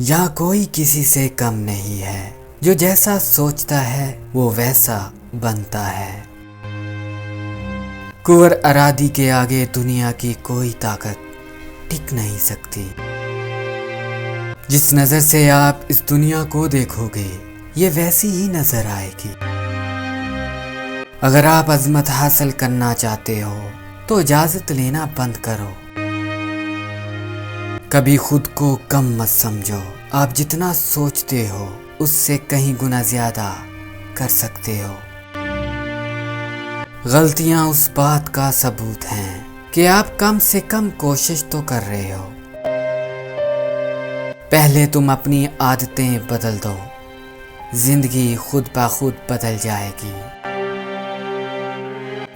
یہاں کوئی کسی سے کم نہیں ہے، جو جیسا سوچتا ہے وہ ویسا بنتا ہے۔ کنور ارادی کے آگے دنیا کی کوئی طاقت ٹک نہیں سکتی۔ جس نظر سے آپ اس دنیا کو دیکھو گے یہ ویسی ہی نظر آئے گی۔ اگر آپ عظمت حاصل کرنا چاہتے ہو تو اجازت لینا بند کرو۔ کبھی خود کو کم مت سمجھو، آپ جتنا سوچتے ہو اس سے کہیں گنا زیادہ کر سکتے ہو۔ غلطیاں اس بات کا ثبوت ہیں کہ آپ کم سے کم کوشش تو کر رہے ہو۔ پہلے تم اپنی عادتیں بدل دو، زندگی خود بخود بدل جائے گی۔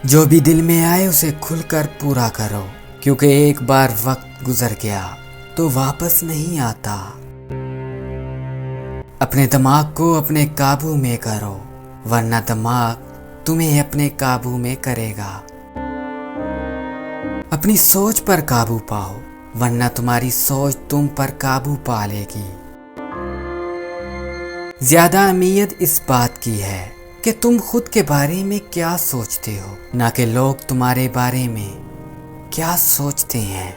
جو بھی دل میں آئے اسے کھل کر پورا کرو، کیونکہ ایک بار وقت گزر گیا تو واپس نہیں آتا۔ اپنے دماغ کو اپنے قابو میں کرو، ورنہ دماغ تمہیں اپنے قابو میں کرے گا۔ اپنی سوچ پر قابو پاؤ، ورنہ تمہاری سوچ تم پر قابو پا لے گی۔ زیادہ اہمیت اس بات کی ہے کہ تم خود کے بارے میں کیا سوچتے ہو، نہ کہ لوگ تمہارے بارے میں کیا سوچتے ہیں۔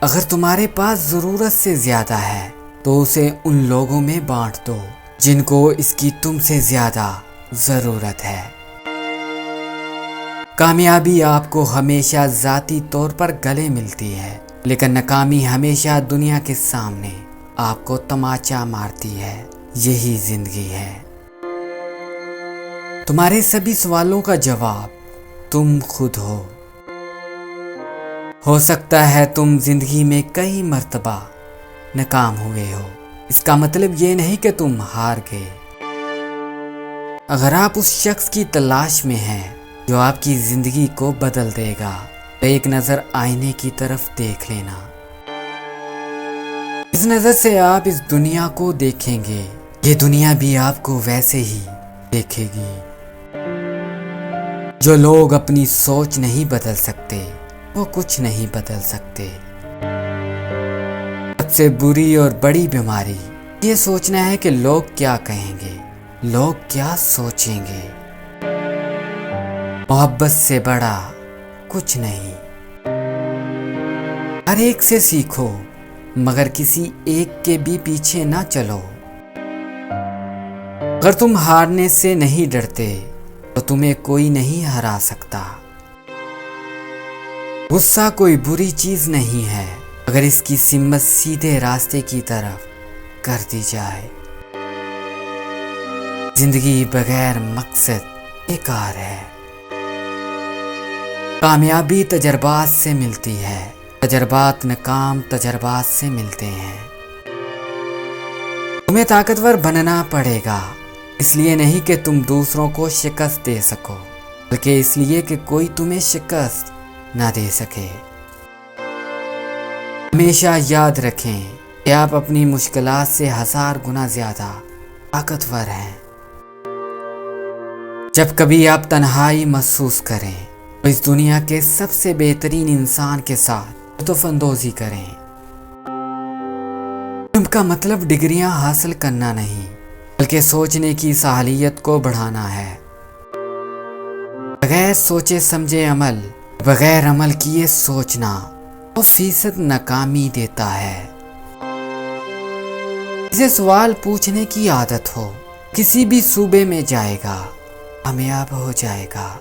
اگر تمہارے پاس ضرورت سے زیادہ ہے تو اسے ان لوگوں میں بانٹ دو جن کو اس کی تم سے زیادہ ضرورت ہے۔ کامیابی آپ کو ہمیشہ ذاتی طور پر گلے ملتی ہے، لیکن ناکامی ہمیشہ دنیا کے سامنے آپ کو تماچا مارتی ہے۔ یہی زندگی ہے۔ تمہارے سبھی سوالوں کا جواب تم خود ہو سکتا ہے تم زندگی میں کئی مرتبہ ناکام ہوئے ہو، اس کا مطلب یہ نہیں کہ تم ہار گئے۔ اگر آپ اس شخص کی تلاش میں ہیں جو آپ کی زندگی کو بدل دے گا تو ایک نظر آئینے کی طرف دیکھ لینا۔ اس نظر سے آپ اس دنیا کو دیکھیں گے، یہ دنیا بھی آپ کو ویسے ہی دیکھے گی۔ جو لوگ اپنی سوچ نہیں بدل سکتے وہ کچھ نہیں بدل سکتے۔ سب سے بری اور بڑی بیماری یہ سوچنا ہے کہ لوگ کیا کہیں گے، لوگ کیا سوچیں گے۔ محبت سے بڑا کچھ نہیں۔ ہر ایک سے سیکھو، مگر کسی ایک کے بھی پیچھے نہ چلو۔ اگر تم ہارنے سے نہیں ڈرتے تو تمہیں کوئی نہیں ہرا سکتا۔ غصہ کوئی بری چیز نہیں ہے اگر اس کی سمت سیدھے راستے کی طرف کر دی جائے۔ زندگی بغیر مقصد بیکار ہے۔ کامیابی تجربات سے ملتی ہے، تجربات ناکام تجربات سے ملتے ہیں۔ تمہیں طاقتور بننا پڑے گا، اس لیے نہیں کہ تم دوسروں کو شکست دے سکو، بلکہ اس لیے کہ کوئی تمہیں شکست نہ دے سکے۔ ہمیشہ یاد رکھیں کہ آپ اپنی مشکلات سے 1000 گنا زیادہ طاقتور ہیں۔ جب کبھی آپ تنہائی محسوس کریں تو اس دنیا کے سب سے بہترین انسان کے ساتھ لطف اندوزی کریں۔ علم کا مطلب ڈگریاں حاصل کرنا نہیں، بلکہ سوچنے کی صلاحیت کو بڑھانا ہے۔ بغیر سوچے سمجھے عمل، بغیر عمل کیے سوچنا 100% ناکامی دیتا ہے۔ اسے سوال پوچھنے کی عادت ہو، کسی بھی صوبے میں جائے گا، کامیاب ہو جائے گا۔